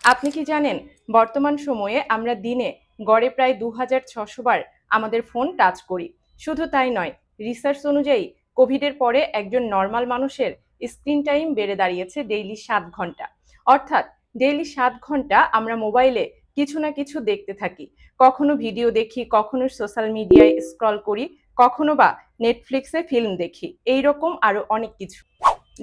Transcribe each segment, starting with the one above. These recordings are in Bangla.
আপনি কি জানেন বর্তমান সময়ে আমরা দিনে গড়ে প্রায় 2600 বার আমাদের ফোন টাচ করি। শুধু তাই নয়, রিসার্চ অনুযায়ী কোভিডের পরে একজন নর্মাল মানুষের স্ক্রিন টাইম বেড়ে দাঁড়িয়েছে ডেইলি 7 ঘন্টা। অর্থাৎ ডেইলি 7 ঘন্টা আমরা মোবাইলে কিছু না কিছু দেখতে থাকি। কখনো ভিডিও দেখি, কখনো সোশ্যাল মিডিয়ায় স্ক্রল করি, কখনো বা নেটফ্লিক্সে ফিল্ম দেখি, এইরকম আরো অনেক কিছু।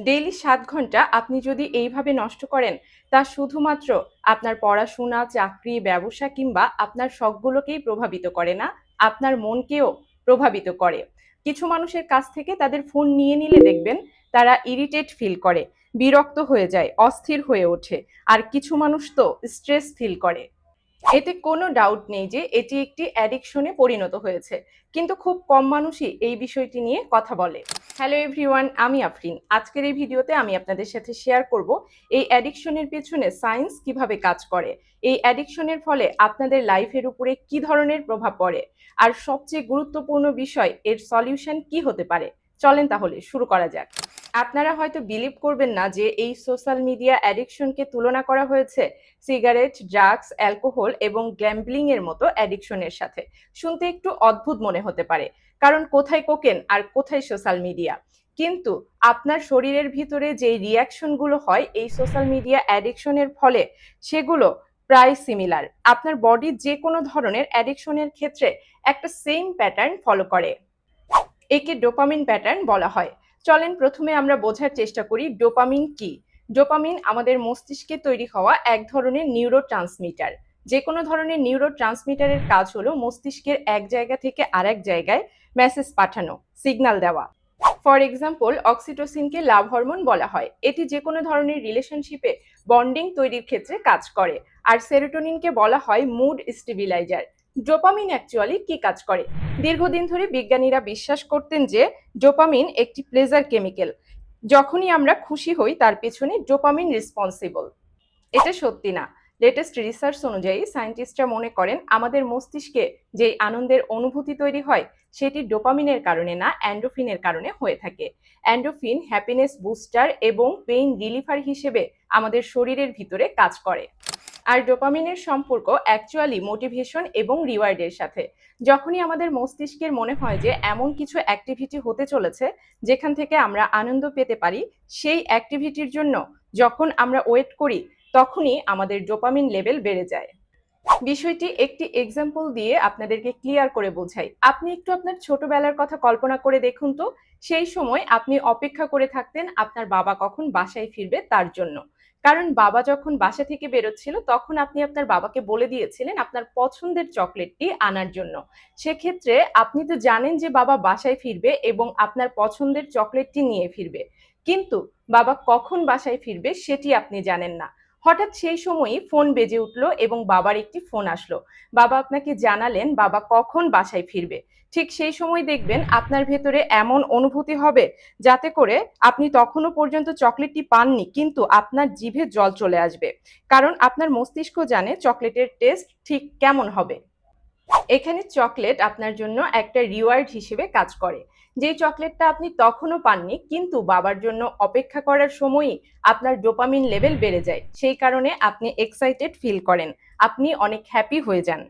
ডেইলি 7 ঘন্টা আপনি যদি এইভাবে নষ্ট করেন, তা শুধুমাত্র আপনার পড়াশোনা, চাকরি, ব্যবসা কিংবা আপনার শখগুলোকেই প্রভাবিত করে না, আপনার মনকেও প্রভাবিত করে। কিছু মানুষের কাছ থেকে তাদের ফোন নিয়ে নিলে দেখবেন তারা ইরিটেট ফিল করে, বিরক্ত হয়ে যায়, অস্থির হয়ে ওঠে। আর কিছু মানুষ তো স্ট্রেস ফিল করে। এতে কোনো ডাউট নেই যে এটি একটি অ্যাডিকশনে পরিণত হয়েছে, কিন্তু খুব কম মানুষই এই বিষয়টি নিয়ে কথা বলে। হ্যালো এভরিওয়ান, আমি আফরিন। আজকের এই ভিডিওতে আমি আপনাদের সাথে শেয়ার করব এই অ্যাডিকশনের পেছনে সায়েন্স কিভাবে কাজ করে, এই অ্যাডিকশনের ফলে আপনাদের লাইফের উপরে কি ধরনের প্রভাব পড়ে, আর সবচেয়ে গুরুত্বপূর্ণ বিষয় এর সলিউশন কি হতে পারে। চলেন তাহলে শুরু করা যাক। আপনারা হয়তো বিলিভ করবেন না যে এই সোশ্যাল মিডিয়া অ্যাডিকশনকে তুলনা করা হয়েছে সিগারেট, ড্রাগস, অ্যালকোহল এবং গ্যাম্বলিং এর মতো অ্যাডিকশনের সাথে। শুনতে একটু অদ্ভুত মনে হতে পারে, কারণ কোথায় কোকেন আর কোথায় সোশ্যাল মিডিয়া। কিন্তু আপনার শরীরের ভিতরে যে রিয়াকশনগুলো হয় এই সোশ্যাল মিডিয়া অ্যাডিকশনের ফলে, সেগুলো প্রায় সিমিলার। আপনার বডির যে কোনো ধরনের অ্যাডিকশনের ক্ষেত্রে একটা সেম প্যাটার্ন ফলো করে। একে ডোপামিন প্যাটার্ন বলা হয়। চলেন প্রথমে আমরা বোঝার চেষ্টা করি ডোপামিন কি। ডোপামিন আমাদের মস্তিষ্কে তৈরি হওয়া এক ধরনের নিউরো ট্রান্সমিটার। যে কোনো ধরনের নিউরো ট্রান্সমিটারের কাজ হলো মস্তিষ্কের এক জায়গা থেকে আরেক জায়গায় মেসেজ পাঠানো, সিগন্যাল দেওয়া। ফর এক্সাম্পল, অক্সিটোসিনকে লাভ হরমোন বলা হয়। এটি যে কোনো ধরনের রিলেশনশিপে বন্ডিং তৈরির ক্ষেত্রে কাজ করে। আর সেরোটোনিনকে বলা হয় মুড স্টেবিলাইজার। ডোপামিন অ্যাকচুয়ালি কি কাজ করে? দীর্ঘদিন ধরে বিজ্ঞানীরা বিশ্বাস করতেন যে ডোপামিন একটি প্লেজার কেমিক্যাল। যখনই আমরা খুশি হই তার পেছনে ডোপামিন রেসপন্সিবল। এটা সত্যি না। লেটেস্ট রিসার্চ অনুযায়ী সায়েন্টিস্টরা মনে করেন আমাদের মস্তিষ্কে যে আনন্দের অনুভূতি তৈরি হয় সেটি ডোপামিনের কারণে না, এন্ডোফিনের কারণে হয়ে থাকে। এন্ডোফিন হ্যাপিনেস বুস্টার এবং পেইন রিলিফার হিসেবে আমাদের শরীরের ভিতরে কাজ করে। আর ডোপামিনের সম্পর্ক অ্যাকচুয়ালি মোটিভেশন এবং রিওয়ার্ডের সাথে। যখনই আমাদের মস্তিষ্কের মনে হয় যে এমন কিছু অ্যাক্টিভিটি হতে চলেছে যেখান থেকে আমরা আনন্দ পেতে পারি, সেই অ্যাক্টিভিটির জন্য যখন আমরা ওয়েট করি, তখনই আমাদের ডোপামিন লেভেল বেড়ে যায়। বিষয়টি একটি এক্সাম্পল দিয়ে আপনাদেরকে ক্লিয়ার করে বোঝাই। আপনি একটু আপনার ছোটবেলার কথা কল্পনা করে দেখুন তো। সেই সময় আপনি অপেক্ষা করে থাকতেন আপনার বাবা কখন বাসায় ফিরবে তার জন্য। কারণ বাবা যখন বাসা থেকে বেরোচ্ছিল তখন আপনি আপনার বাবাকে বলে দিয়েছিলেন আপনার পছন্দের চকলেটটি আনার জন্য। সেক্ষেত্রে আপনি তো জানেন যে বাবা বাসায় ফিরবে এবং আপনার পছন্দের চকলেটটি নিয়ে ফিরবে, কিন্তু বাবা কখন বাসায় ফিরবে সেটি আপনি জানেন না। হঠাৎ সেই সময়ই ফোন বেজে উঠল এবং বাবার একটি ফোন আসলো। বাবা আপনাকে জানালেন বাবা কখন বাসায় ফিরবে। ঠিক সেই সময় দেখবেন আপনার ভেতরে এমন অনুভূতি হবে যাতে করে আপনি তখনও পর্যন্ত চকলেটটি পাননি, কিন্তু আপনার জিভে জল চলে আসবে। কারণ আপনার মস্তিষ্ক জানে চকলেটের টেস্ট ঠিক কেমন হবে। এখানে চকলেট আপনার জন্য একটা রিওয়ার্ড হিসেবে কাজ করে। যেই চকলেটটা আপনি তখনও পাননি, কিন্তু বাবার জন্য অপেক্ষা করার সময়ই আপনার ডোপামিন লেভেল বেড়ে যায়। সেই কারণে আপনি এক্সাইটেড ফিল করেন, আপনি অনেক হ্যাপি হয়ে যান।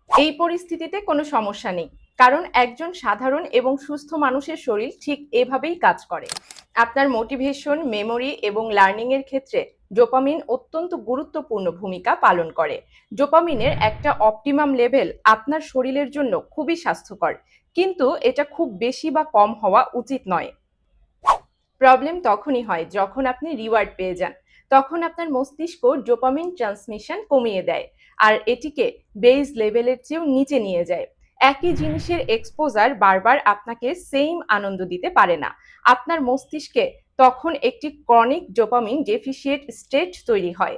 এই পরিস্থিতিতে কোনো সমস্যা নেই, কারণ একজন সাধারণ এবং সুস্থ মানুষের শরীর ঠিক এভাবেই কাজ করে। আপনার মোটিভেশন, মেমোরি এবং লার্নিং এর ক্ষেত্রে ডোপামিন অত্যন্ত গুরুত্বপূর্ণ ভূমিকা পালন করে। ডোপামিনের একটা অপটিমাম লেভেল আপনার শরীরের জন্য খুবই স্বাস্থ্যকর, কিন্তু এটা খুব বেশি বা কম হওয়া উচিত নয়। প্রবলেম তখনই হয় যখন আপনি রিওয়ার্ড পেয়ে যান। তখন আপনার মস্তিষ্ক ডোপামিন ট্রান্সমিশন কমিয়ে দেয়, আর এটিকে বেস লেভেলের চেয়েও নিচে নিয়ে যায়। একই জিনিসের এক্সপোজার বারবার আপনাকে সেম আনন্দ দিতে পারে না। আপনার মস্তিষ্কে তখন একটি ক্রনিক ডোপামিন ডেফিসিয়েট স্টেট তৈরি হয়।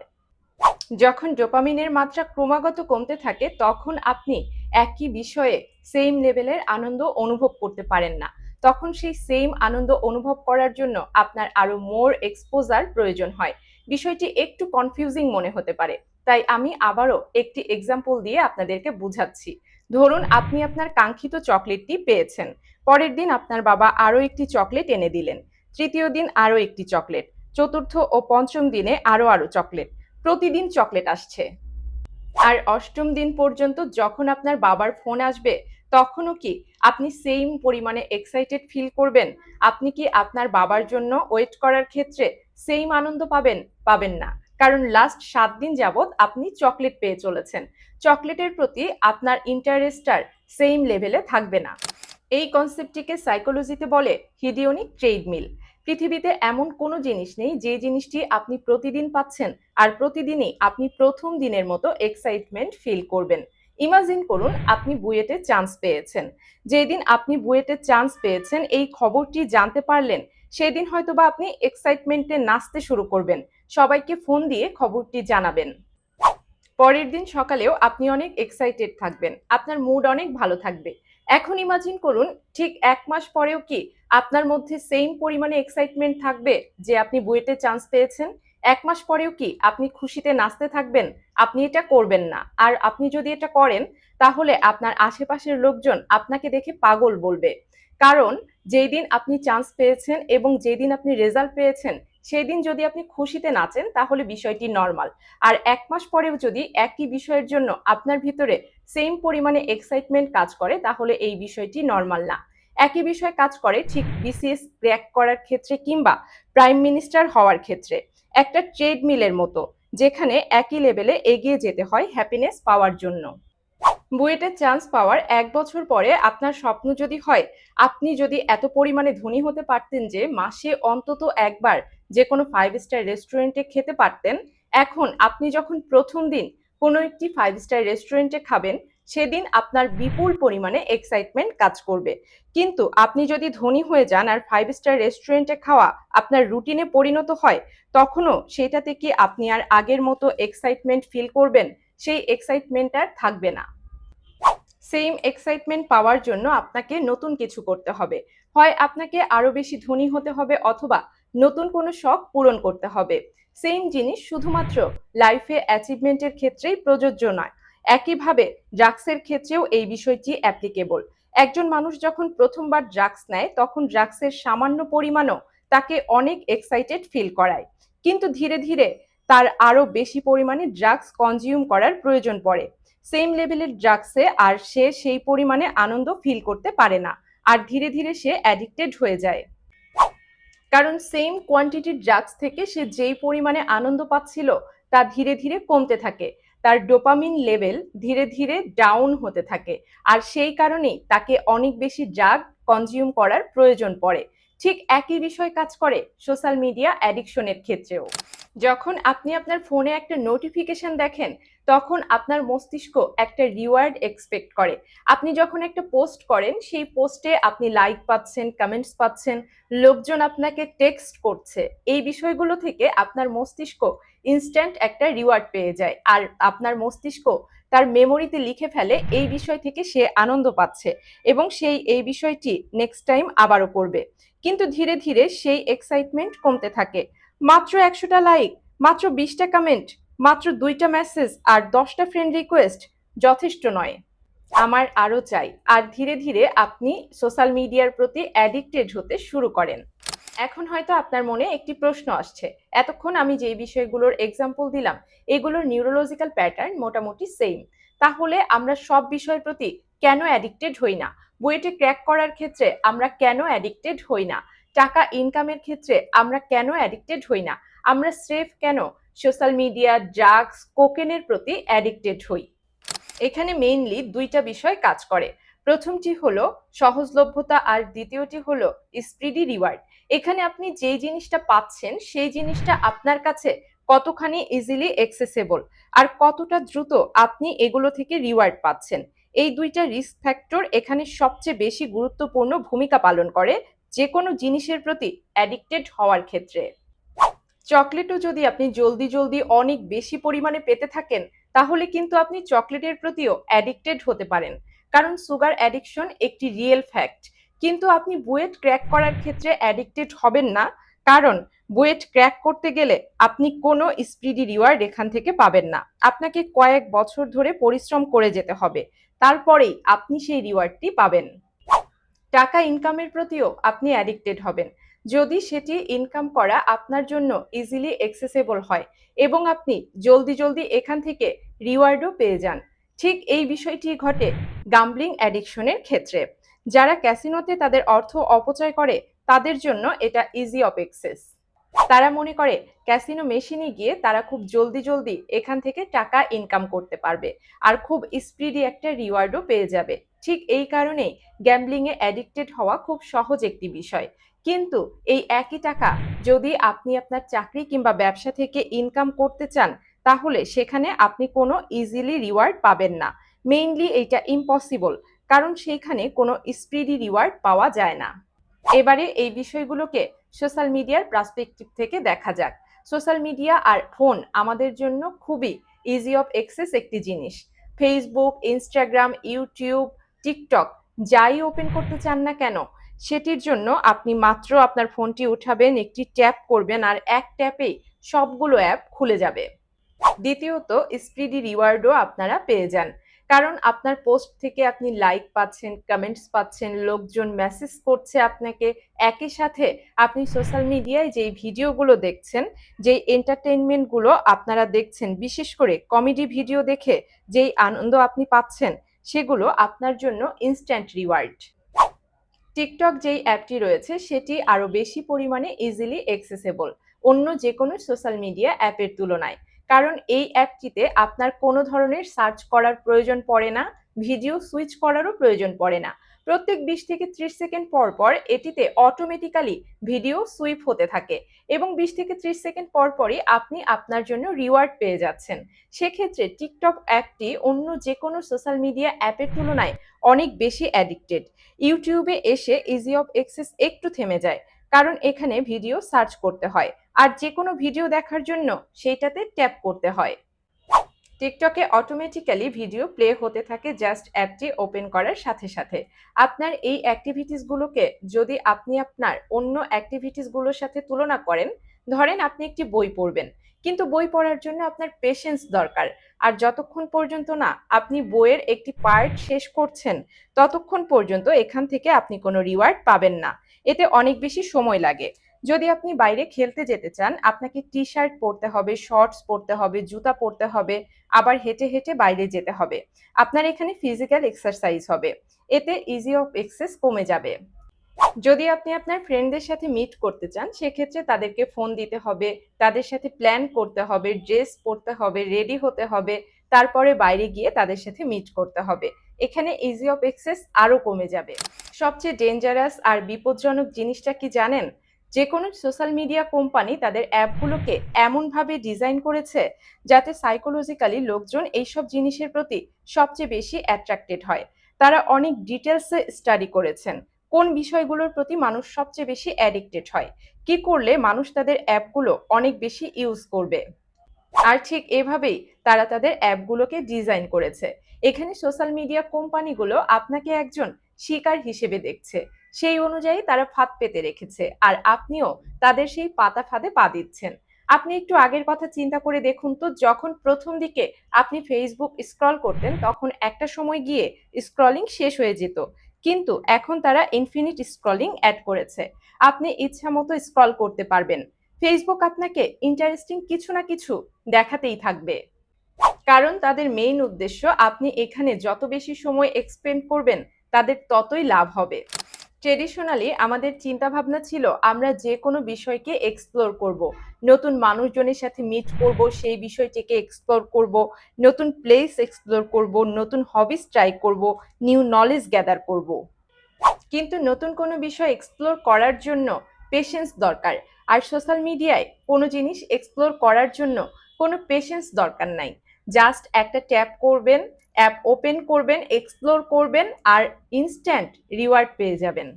যখন ডোপামিনের মাত্রা ক্রমাগত কমতে থাকে তখন আপনি একই বিষয়ে সেম লেভেলের আনন্দ অনুভব করতে পারেন না। তখন সেই সেম আনন্দ অনুভব করার জন্য আপনার আরো মোর এক্সপোজার প্রয়োজন হয়। বিষয়টি একটু কনফিউজিং মনে হতে পারে, তাই আমি আবারও একটি এক্সাম্পল দিয়ে আপনাদেরকে বুঝাচ্ছি। ধরুন আপনি আপনার কাঙ্ক্ষিত চকলেটটি পেয়েছেন। পরের দিন আপনার বাবা আরো একটি চকলেট এনে দিলেন। তৃতীয় দিন আরো একটি চকলেট। চতুর্থ ও পঞ্চম দিনে আরো চকলেট। প্রতিদিন চকলেট আসছে। আর অষ্টম দিন পর্যন্ত যখন আপনার বাবার ফোন আসবে তখনও কি আপনি সেম পরিমাণে এক্সাইটেড ফিল করবেন? আপনি কি আপনার বাবার জন্য ওয়েট করার ক্ষেত্রে সেম আনন্দ পাবেন? পাবেন না। কারণ লাস্ট 7 দিন যাবৎ আপনি চকলেট পেয়ে চলেছেন। চকলেটের প্রতি আপনার ইন্টারেস্টটা সেম লেভেলে থাকবে না। এই কনসেপ্টটিকে সাইকোলজিতে বলে হিডিওনিক ট্রেডমিল। পৃথিবীতে এমন কোনো জিনিস নেই যে জিনিসটি আপনি প্রতিদিন পাচ্ছেন আর প্রতিদিনই আপনি প্রথম দিনের মতো এক্সাইটমেন্ট ফিল করবেন। ইমাজিন করুন আপনি বুয়েটে চান্স পেয়েছেন। যেদিন আপনি বুয়েটে চান্স পেয়েছেন এই খবরটি জানতে পারলেন, সেদিন হয়তোবা আপনি এক্সাইটমেন্টে নাচতে শুরু করবেন, সবাইকে ফোন দিয়ে খবরটি জানাবেন। পরের দিন সকালেও আপনি অনেক এক্সাইটেড থাকবেন, আপনার মুড অনেক ভালো থাকবে। এখন ইমাজিন করুন ঠিক 1 মাস পরেও কি আপনার মধ্যে সেম পরিমাণে এক্সাইটমেন্ট থাকবে যে আপনি বুয়েটে চান্স পেয়েছেন? 1 মাস পরেও কি আপনি খুশিতে নাচতে থাকবেন? আপনি এটা করবেন না। আর আপনি যদি এটা করেন তাহলে আপনার আশেপাশের লোকজন আপনাকে দেখে পাগল বলবে। কারণ যেই দিন আপনি চান্স পেয়েছেন এবং যেদিন আপনি রেজাল্ট পেয়েছেন সেই দিন যদি আপনি খুশিতে নাচেন তাহলে বিষয়টি নরমাল। আর 1 মাস পরেও যদি একই বিষয়ের জন্য আপনার ভিতরে সেম পরিমাণে এক্সাইটমেন্ট কাজ করে তাহলে এই বিষয়টি নরমাল না। একই বিষয় কাজ করে ঠিক বিসিএস ক্র্যাক করার ক্ষেত্রে কিংবা প্রাইম মিনিস্টার হওয়ার ক্ষেত্রে। একটা ট্রেডমিলের মতো, যেখানে একই লেভেলে এগিয়ে যেতে হয় হ্যাপিনেস পাওয়ার জন্য। বুয়েটে চান্স পাওয়ার 1 বছর পরে আপনার স্বপ্ন যদি হয় আপনি যদি এত পরিমাণে ধনী হতে পারতেন যে মাসে অন্তত একবার যে কোনো 5 স্টার রেস্টুরেন্টে খেতে পারতেন, এখন আপনি যখন প্রথম দিন কোনো একটি 5 স্টার রেস্টুরেন্টে খাবেন সেদিন আপনার বিপুল পরিমাণে এক্সাইটমেন্ট কাজ করবে। কিন্তু আপনি যদি ধনী হয়ে যান আর 5 স্টার রেস্টুরেন্টে খাওয়া আপনার রুটিনে পরিণত হয়, তখনও সেটাতে কি আপনি আর আগের মতো এক্সাইটমেন্ট ফিল করবেন? সেই এক্সাইটমেন্ট আর থাকবে না। সেম এক্সাইটমেন্ট পাওয়ার জন্য আপনাকে নতুন কিছু করতে হবে। হয় আপনাকে আরো বেশি ধনী হতে হবে অথবা নতুন কোনো শখ পূরণ করতে হবে। সেম জিনিস শুধুমাত্র লাইফে অ্যাচিভমেন্টের ক্ষেত্রেই প্রযোজ্য নয়। একইভাবে ড্রাগসের ক্ষেত্রেও এই বিষয়টি অ্যাপ্লিকেবল। একজন মানুষ যখন প্রথমবার ড্রাগস নেয় তখন ড্রাগসের সামান্য পরিমাণও তাকে অনেক এক্সাইটেড ফিল করায়। কিন্তু ধীরে ধীরে তার আরো বেশি পরিমাণে ড্রাগস কনজিউম করার প্রয়োজন পড়ে সেম লেভেলের ড্রাগসে, আর সে সেই পরিমাণে আনন্দ ফিল করতে পারে না আর ধীরে ধীরে সে অ্যাডিক্টেড হয়ে যায়। কারণ সেম কোয়ান্টিটির ড্রাগস থেকে সে যেই পরিমাণে আনন্দ পাচ্ছিল তা ধীরে ধীরে কমতে থাকে, তার ডোপামিন লেভেল ধীরে ধীরে ডাউন হতে থাকে আর সেই কারণেই তাকে অনেক বেশি ড্রাগ কনজিউম করার প্রয়োজন পড়ে। ঠিক একই বিষয় কাজ করে সোশ্যাল মিডিয়া অ্যাডিকশনের ক্ষেত্রেও। যখন আপনি আপনার ফোনে একটা নোটিফিকেশন দেখেন তখন আপনার মস্তিষ্ক একটা রিওয়ার্ড এক্সপেক্ট করে। আপনি যখন একটা পোস্ট করেন সেই পোস্টে আপনি লাইক পাচ্ছেন, কমেন্টস পাচ্ছেন, লোকজন আপনাকে টেক্সট করছে, এই বিষয়গুলো থেকে আপনার মস্তিষ্ক ইনস্ট্যান্ট একটা রিওয়ার্ড পেয়ে যায় আর আপনার মস্তিষ্ক তার মেমোরিতে লিখে ফেলে এই বিষয় থেকে সে আনন্দ পাচ্ছে এবং সেই এই বিষয়টি নেক্সট টাইম আবারও করবে। কিন্তু ধীরে ধীরে সেই এক্সাইটমেন্ট কমতে থাকে। মাত্র 100টা লাইক, মাত্র 20টা কমেন্ট, মাত্র 2টা মেসেজ আর 10টা ফ্রেন্ড রিকোয়েস্ট যথেষ্ট নয়। আমার আরো চাই। আর ধীরে ধীরে আপনি সোশ্যাল মিডিয়ার প্রতি অ্যাডিক্টেড হতে শুরু করেন। এখন হয়তো আপনার মনে একটি প্রশ্ন আসছে, এতক্ষণ আমি যেই বিষয়গুলোর এক্সাম্পল দিলাম এগুলোর নিউরোলজিক্যাল প্যাটার্ন মোটামুটি সেম, তাহলে আমরা সব বিষয়ের প্রতি কেন অ্যাডিক্টেড হই না? বুয়েটে ক্র্যাক করার ক্ষেত্রে আমরা কেন অ্যাডিক্টেড হই না? টাকা ইনকামের ক্ষেত্রে আমরা কেন অ্যাডিক্টেড হই না? আমরা স্রেফ কেন সোশ্যাল মিডিয়া, ড্রাগস, কোকেনের প্রতি অ্যাডিক্টেড হই? এখানে মেইনলি 2টা বিষয় কাজ করে। প্রথমটি হলো সহজলভ্যতা আর দ্বিতীয়টি হলো স্পিডি রিওয়ার্ড। এখানে আপনি যেই জিনিসটা পাচ্ছেন সেই জিনিসটা আপনার কাছে কতখানি ইজিলি অ্যাক্সেসেবল আর কতটা দ্রুত আপনি এগুলো থেকে রিওয়ার্ড পাচ্ছেন, এই 2টা রিস্ক ফ্যাক্টর এখানে সবচেয়ে বেশি গুরুত্বপূর্ণ ভূমিকা পালন করে যে কোনো জিনিসের প্রতি অ্যাডিক্টেড হওয়ার ক্ষেত্রে। চকলেটও যদি আপনি জলদি জলদি অনেক বেশি পরিমাণে পেতে থাকেন তাহলে কিন্তু আপনি চকলেটের প্রতিও অ্যাডিক্টেড হতে পারেন, কারণ সুগার অ্যাডিকশন একটি রিয়েল ফ্যাক্ট। কিন্তু আপনি বুয়েট ক্র্যাক করার ক্ষেত্রে অ্যাডিক্টেড হবেন না, কারণ বুয়েট ক্র্যাক করতে গেলে আপনি কোনো স্পিডি রিওয়ার্ড এখান থেকে পাবেন না। আপনাকে কয়েক বছর ধরে পরিশ্রম করে যেতে হবে, তারপরেই আপনি সেই রিওয়ার্ডটি পাবেন। টাকা ইনকামের প্রতিও আপনি অ্যাডিক্টেড হবেন। যদি সেটি ইনকাম করা আপনার জন্য ইজিলি অ্যাক্সেসেবল হয় এবং আপনি জলদি জলদি এখান থেকে রিওয়ার্ডও পেয়ে যান। ঠিক এই বিষয়টি ঘটে গাম্বলিং অ্যাডিকশনের ক্ষেত্রে। যারা ক্যাসিনোতে তাদের অর্থ অপচয় করে তাদের জন্য এটা ইজি অফ অ্যাক্সেস। তারা মনে করে ক্যাসিনো মেশিনে গিয়ে তারা খুব জলদি জলদি এখান থেকে টাকা ইনকাম করতে পারবে আর খুব স্পিডি একটা রিওয়ার্ডও পেয়ে যাবে। ঠিক এই কারণেই গ্যাম্বলিংয়ে অ্যাডিক্টেড হওয়া খুব সহজ একটি বিষয়। কিন্তু এই একই টাকা যদি আপনি আপনার চাকরি কিংবা ব্যবসা থেকে ইনকাম করতে চান তাহলে সেখানে আপনি কোনো ইজিলি রিওয়ার্ড পাবেন না। মেইনলি এইটা ইম্পসিবল, কারণ সেইখানে কোনো স্পিডি রিওয়ার্ড পাওয়া যায় না। এবারে এই বিষয়গুলোকে সোশ্যাল মিডিয়ার পার্সপেক্টিভ থেকে দেখা যাক। সোশ্যাল মিডিয়া আর ফোন আমাদের জন্য খুবই ইজি অফ অ্যাক্সেস একটি জিনিস। ফেসবুক, ইনস্টাগ্রাম, ইউটিউব, টিকটক যাই ওপেন করতে চান না কেন সেটির জন্য আপনি মাত্র আপনার ফোনটি উঠাবেন, একটি ট্যাপ করবেন আর এক ট্যাপেই সবগুলো অ্যাপ খুলে যাবে। দ্বিতীয়ত, স্পিডি রিওয়ার্ডও আপনারা পেয়ে যান, কারণ আপনার পোস্ট থেকে আপনি লাইক পাচ্ছেন, কমেন্টস পাচ্ছেন, লোকজন মেসেজ করছে আপনাকে। একই সাথে আপনি সোশ্যাল মিডিয়ায় যেই ভিডিওগুলো দেখছেন, যেই এন্টারটেইনমেন্টগুলো আপনারা দেখছেন, বিশেষ করে কমেডি ভিডিও দেখে যেই আনন্দ আপনি পাচ্ছেন সেগুলো আপনার জন্য ইনস্ট্যান্ট রিওয়ার্ড। টিকটক যেই অ্যাপটি রয়েছে সেটি আরও বেশি পরিমাণে ইজিলি অ্যাক্সেসেবল অন্য যে কোনো সোশ্যাল মিডিয়া অ্যাপের তুলনায়, কারণ এই অ্যাপটিতে আপনার কোনো ধরনের সার্চ করার প্রয়োজন পড়ে না, ভিডিও সুইচ করারও প্রয়োজন পড়ে না। প্রত্যেক 20 থেকে 30 সেকেন্ড পর পর এটিতে অটোমেটিক্যালি ভিডিও সুইপ হতে থাকে এবং 20 থেকে 30 সেকেন্ড পর পরই আপনি আপনার জন্য রিওয়ার্ড পেয়ে যাচ্ছেন। সেক্ষেত্রে টিকটক অ্যাপটি অন্য যে কোনো সোশ্যাল মিডিয়া অ্যাপের তুলনায় অনেক বেশি অ্যাডিক্টেড। ইউটিউবে এসে ইজি অফ অ্যাক্সেস একটু থেমে যায়, কারণ এখানে ভিডিও সার্চ করতে হয় আর যে কোনো ভিডিও দেখার জন্য সেইটাতে ট্যাপ করতে হয়। টিকটকে অটোমেটিক্যালি ভিডিও প্লে হতে থাকে জাস্ট অ্যাপটি ওপেন করার সাথে সাথে। আপনার এই অ্যাক্টিভিটিসগুলোকে যদি আপনি আপনার অন্য অ্যাক্টিভিটিসগুলোর সাথে তুলনা করেন, ধরেন আপনি একটি বই পড়বেন, কিন্তু বই পড়ার জন্য আপনার পেশেন্স দরকার। আর যতক্ষণ পর্যন্ত না আপনি বইয়ের একটি পার্ট শেষ করছেন ততক্ষণ পর্যন্ত এখান থেকে আপনি কোনো রিওয়ার্ড পাবেন না, এতে অনেক বেশি সময় লাগে। যদি আপনি বাইরে খেলতে যেতে চান আপনাকে টি শার্ট পরতে হবে, শর্টস পরতে হবে, জুতা পরতে হবে, আবার হেঁটে হেঁটে বাইরে যেতে হবে। আপনার এখানে ফিজিক্যাল এক্সারসাইজ হবে, এতে ইজি অফ অ্যাক্সেস কমে যাবে। যদি আপনি আপনার ফ্রেন্ডদের সাথে মিট করতে চান সেক্ষেত্রে তাদেরকে ফোন দিতে হবে, তাদের সাথে প্ল্যান করতে হবে, ড্রেস পরতে হবে, রেডি হতে হবে, তারপরে বাইরে গিয়ে তাদের সাথে মিট করতে হবে। এখানে ইজি অফ অ্যাক্সেস আরও কমে যাবে। সবচেয়ে ডেঞ্জারাস আর বিপজ্জনক জিনিসটা কি জানেন? যে কোনো সোশ্যাল মিডিয়া কোম্পানি তাদের অ্যাপগুলোকে এমনভাবে ডিজাইন করেছে যাতে সাইকোলজিক্যালি লোকজন এইসব জিনিসের প্রতি সবচেয়ে বেশি অ্যাট্রাক্টেড হয়। তারা অনেক ডিটেলসে স্টাডি করেছেন কোন বিষয়গুলোর প্রতি মানুষ সবচেয়ে বেশি অ্যাডিক্টেড হয়, কি করলে মানুষ তাদের অ্যাপগুলো অনেক বেশি ইউজ করবে। আর ঠিক এভাবেই তারা তাদের অ্যাপগুলোকে ডিজাইন করেছে। এখানে সোশ্যাল মিডিয়া কোম্পানিগুলো আপনাকে একজন শিকার হিসেবে দেখছে, সেই অনুযায়ী তারা ফাঁদ পেতে রেখেছে আর আপনিও তাদের সেই পাতা ফাঁদে পা দিচ্ছেন। আপনি একটু আগের কথা চিন্তা করে দেখুন তো, যখন প্রথম দিকে আপনি ফেসবুক স্ক্রল করতেন তখন একটা সময় গিয়ে স্ক্রলিং শেষ হয়ে যেত, কিন্তু এখন তারা ইনফিনিট স্ক্রলিং অ্যাড করেছে। আপনি ইচ্ছা মতো স্ক্রল করতে পারবেন। ফেসবুক আপনাকে ইন্টারেস্টিং কিছু না কিছু দেখাতেই থাকবে, কারণ তাদের মেইন উদ্দেশ্য আপনি এখানে যত বেশি সময় এক্সপেন্ড করবেন তাদের ততই লাভ হবে। ট্রেডিশনালি আমাদের চিন্তা ভাবনা ছিল আমরা যে কোনো বিষয়কে এক্সপ্লোর করব, নতুন মানুষজনের সাথে মিট করব, সেই বিষয়টিকে এক্সপ্লোর করব, নতুন প্লেস এক্সপ্লোর করব, নতুন হবিস ট্রাই করব, নিউ নলেজ গ্যাদার করব। কিন্তু নতুন কোনো বিষয় এক্সপ্লোর করার জন্য পেশেন্স দরকার, আর সোশ্যাল মিডিয়ায় কোনো জিনিস এক্সপ্লোর করার জন্য কোনো পেশেন্স দরকার নাই। জাস্ট একটা ট্যাপ করবেন, অ্যাপ ওপেন করবেন, এক্সপ্লোর করবেন আর ইনস্ট্যান্ট রিওয়ার্ড পেয়ে যাবেন।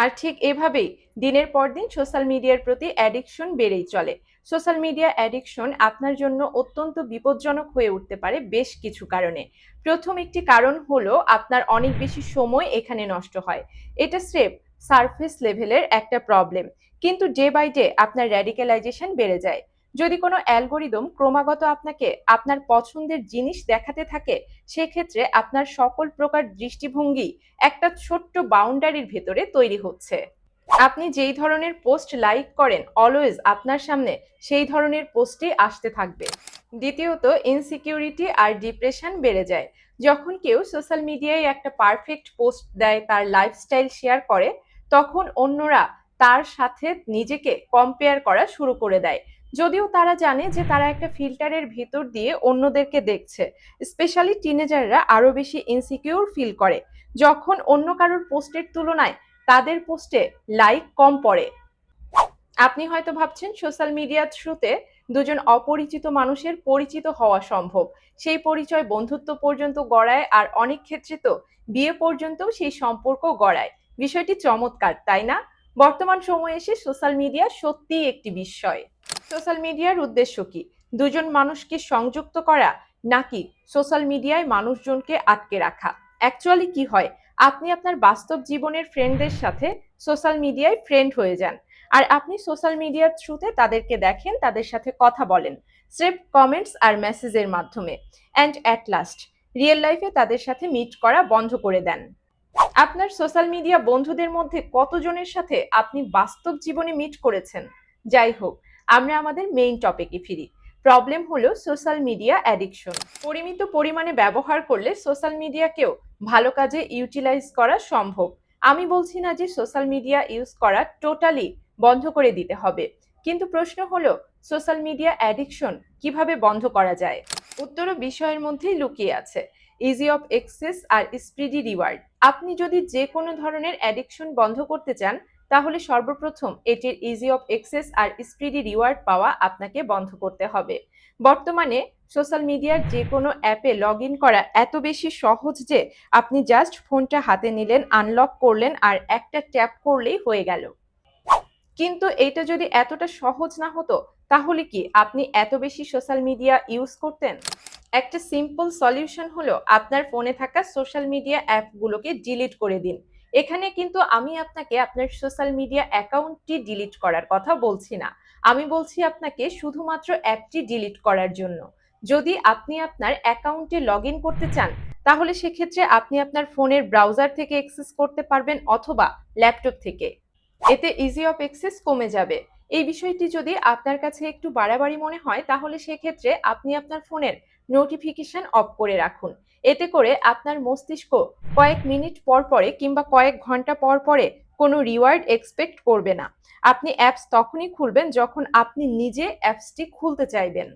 আর ঠিক এভাবেই দিনের পর দিন সোশ্যাল মিডিয়ার প্রতি অ্যাডিকশন বেড়েই চলে। সোশ্যাল মিডিয়া অ্যাডিকশন আপনার জন্য অত্যন্ত বিপজ্জনক হয়ে উঠতে পারে বেশ কিছু কারণে। প্রথম একটি কারণ হলো আপনার অনেক বেশি সময় এখানে নষ্ট হয়। এটা স্রেফ সারফেস লেভেলের একটা প্রবলেম, কিন্তু ডে বাই ডে আপনার র্যাডিক্যালাইজেশন বেড়ে যায়। যদি কোনো অ্যালগোরিদম ক্রমাগত আপনাকে আপনার পছন্দের জিনিস দেখাতে থাকে সেক্ষেত্রে আপনার সকল প্রকার দৃষ্টিভঙ্গি একটা ছোট্ট বাউন্ডারির ভেতরে তৈরি হচ্ছে। আপনি যেই ধরনের পোস্ট লাইক করেন অলওয়েজ আপনার সামনে সেই ধরনের পোস্টই আসতে থাকবে। দ্বিতীয়ত, ইনসিকিউরিটি আর ডিপ্রেশন বেড়ে যায়। যখন কেউ সোশ্যাল মিডিয়ায় একটা পারফেক্ট পোস্ট দেয়, তার লাইফস্টাইল শেয়ার করে, তখন অন্যরা তার সাথে নিজেকে কম্পেয়ার করা শুরু করে দেয়, যদিও তারা জানে যে তারা একটা ফিল্টারের ভিতর দিয়ে অন্যদেরকে দেখছে। স্পেশালি টিনেজাররা আরো বেশি ইনসিকিউর ফিল করে যখন অন্য কারোর পোস্টের তুলনায় তাদের পোস্টে লাইক কম পড়ে। আপনি হয়তো ভাবছেন সোশ্যাল মিডিয়ার থ্রুতে দুজন অপরিচিত মানুষের পরিচিত হওয়া সম্ভব, সেই পরিচয় বন্ধুত্ব পর্যন্ত গড়ায়, আর অনেক ক্ষেত্রে তো বিয়ে পর্যন্তও সেই সম্পর্ক গড়ায়। বিষয়টি চমৎকার, তাই না? বর্তমান সময়ে এসে সোশ্যাল মিডিয়া সত্যিই একটি বিস্ময়। সোশ্যাল মিডিয়ার উদ্দেশ্য কি? দুজন মানুষকে সংযুক্ত করা, নাকি সোশ্যাল মিডিয়ায় মানুষজনকে আটকে রাখা? অ্যাকচুয়ালি কি হয়, আপনি আপনার বাস্তব জীবনের ফ্রেন্ডদের সাথে সোশ্যাল মিডিয়ায় ফ্রেন্ড হয়ে যান, আর আপনি সোশ্যাল মিডিয়ার থ্রুতে তাদেরকে দেখেন, তাদের সাথে কথা বলেন স্রেফ কমেন্টস আর মেসেজের মাধ্যমে, অ্যান্ড অ্যাট লাস্ট রিয়েল লাইফে তাদের সাথে মিট করা বন্ধ করে দেন। আপনার সোশ্যাল মিডিয়া বন্ধুদের মধ্যে কতজনের সাথে আপনি বাস্তব জীবনে মিট করেছেন? যাই হোক, আমরা আমাদের মেইন টপিকে ফিরি। প্রবলেম হলো সোশ্যাল মিডিয়া অ্যাডিকশন। পরিমিত পরিমাণে ব্যবহার করলে সোশ্যাল মিডিয়াকেও ভালো কাজে ইউটিলাইজ করা সম্ভব। আমি বলছি না যে সোশ্যাল মিডিয়া ইউজ করা টোটালি বন্ধ করে দিতে হবে, কিন্তু প্রশ্ন হলো সোশ্যাল মিডিয়া অ্যাডিকশন কিভাবে বন্ধ করা যায়? উত্তরও বিষয়ের মধ্যেই লুকিয়ে আছে। ইজি অফ এক্সেস আর স্পিডি রিওয়ার্ড। আপনি যদি যে কোনো ধরনের অ্যাডিকশন বন্ধ করতে চান, তাহলে সর্বপ্রথম এটির ইজি অফ এক্সেস আর স্পিডি রিওয়ার্ড পাওয়া আপনাকে বন্ধ করতে হবে। বর্তমানে সোশ্যাল মিডিয়ার যে কোনো অ্যাপে লগ ইন করা এত বেশি সহজ যে আপনি জাস্ট ফোনটা হাতে নিলেন, আনলক করলেন, আর একটা ট্যাপ করলেই হয়ে গেল। কিন্তু এটা যদি এতটা সহজ না হতো, তাহলে কি আপনি এত বেশি সোশ্যাল মিডিয়া ইউজ করতেন? একটা সিম্পল সলিউশন হলো আপনার ফোনে থাকা সোশ্যাল মিডিয়া অ্যাপগুলোকে ডিলিট করে দিন। এখানে কিন্তু আমি আপনাকে আপনার সোশ্যাল মিডিয়া অ্যাকাউন্টটি ডিলিট করার কথা বলছি না, আমি বলছি আপনাকে শুধুমাত্র অ্যাপটি ডিলিট করার জন্য। যদি আপনি আপনার অ্যাকাউন্টে লগ ইন করতে চান, তাহলে সেক্ষেত্রে আপনি আপনার ফোনের ব্রাউজার থেকে অ্যাক্সেস করতে পারবেন অথবা ল্যাপটপ থেকে। এতে ইজি অফ অ্যাক্সেস কমে যাবে। এই বিষয়টি যদি আপনার কাছে একটু বাড়াবাড়ি মনে হয়, তাহলে সেক্ষেত্রে আপনি আপনার ফোনের নোটিফিকেশন অফ করে রাখুন। এতে করে আপনার মস্তিষ্ক কয়েক মিনিট পর পরে কিংবা কয়েক ঘন্টা পর পরে কোনো রিওয়ার্ড এক্সপেক্ট করবে না। আপনি অ্যাপস তখনই খুলবেন যখন আপনি নিজে অ্যাপসটি খুলতে চাইবেন।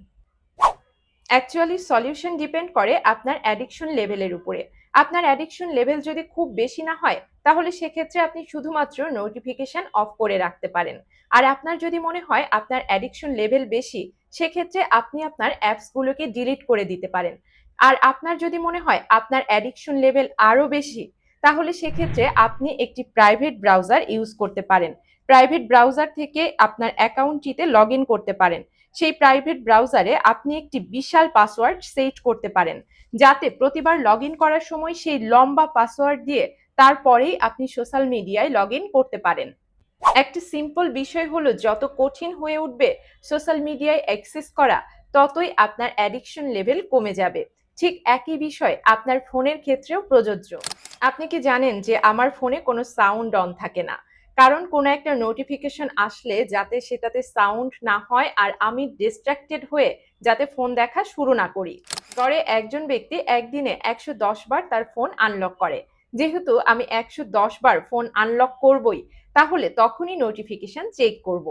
অ্যাকচুয়ালি সলিউশন ডিপেন্ড করে আপনার অ্যাডিকশন লেভেলের উপরে। আপনার অ্যাডিকশন লেভেল যদি খুব বেশি না হয়, তাহলে সেক্ষেত্রে আপনি শুধুমাত্র নোটিফিকেশন অফ করে রাখতে পারেন। আর আপনার যদি মনে হয় আপনার অ্যাডিকশন লেভেল বেশি, সেক্ষেত্রে আপনি আপনার অ্যাপসগুলোকে ডিলিট করে দিতে পারেন। আর আপনার যদি মনে হয় আপনার অ্যাডিকশন লেভেল আরও বেশি, তাহলে সেক্ষেত্রে আপনি একটি প্রাইভেট ব্রাউজার ইউজ করতে পারেন। প্রাইভেট ব্রাউজার থেকে আপনার অ্যাকাউন্টটিতে লগ ইন করতে পারেন। সেই প্রাইভেট ব্রাউজারে আপনি একটি বিশাল পাসওয়ার্ড সেট করতে পারেন, যাতে প্রতিবার লগ ইন করার সময় সেই লম্বা পাসওয়ার্ড দিয়ে তারপরেই আপনি সোশ্যাল মিডিয়ায় লগ ইন করতে পারেন। একটা সিম্পল বিষয় হলো, যত কঠিন হয়ে উঠবে সোশ্যাল মিডিয়ায় অ্যাক্সেস করা, ততই আপনার অ্যাডিকশন লেভেল কমে যাবে। ঠিক একই বিষয় আপনার ফোনের ক্ষেত্রেও প্রযোজ্য। আপনি কি জানেন যে আমার ফোনে কোনো সাউন্ড অন থাকে না? কারণ কোনো একটা নোটিফিকেশন আসলে যাতে সেটাতে সাউন্ড না হয় আর আমি ডিস্ট্রাক্টেড হয়ে যাতে ফোন দেখা শুরু না করি। গড়ে একজন ব্যক্তি একদিনে 110 বার তার ফোন আনলক করে। যেহেতু আমি 110 বার ফোন আনলক করবই, তাহলে তখনই নোটিফিকেশন চেক করব।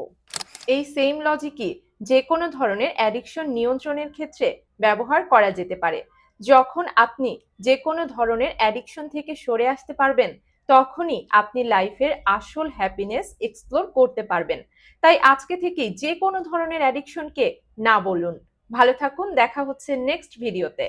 এই সেম লজিকই যে কোনো ধরনের অ্যাডিকশন নিয়ন্ত্রণের ক্ষেত্রে ব্যবহার করা যেতে পারে। যখন আপনি যে কোনো ধরনের অ্যাডিকশন থেকে সরে আসতে পারবেন, তখনই আপনি লাইফের আসল হ্যাপিনেস এক্সপ্লোর করতে পারবেন। তাই আজকে থেকেই যে কোনো ধরনের অ্যাডিকশনকে না বলুন। ভালো থাকুন, দেখা হচ্ছে নেক্সট ভিডিওতে।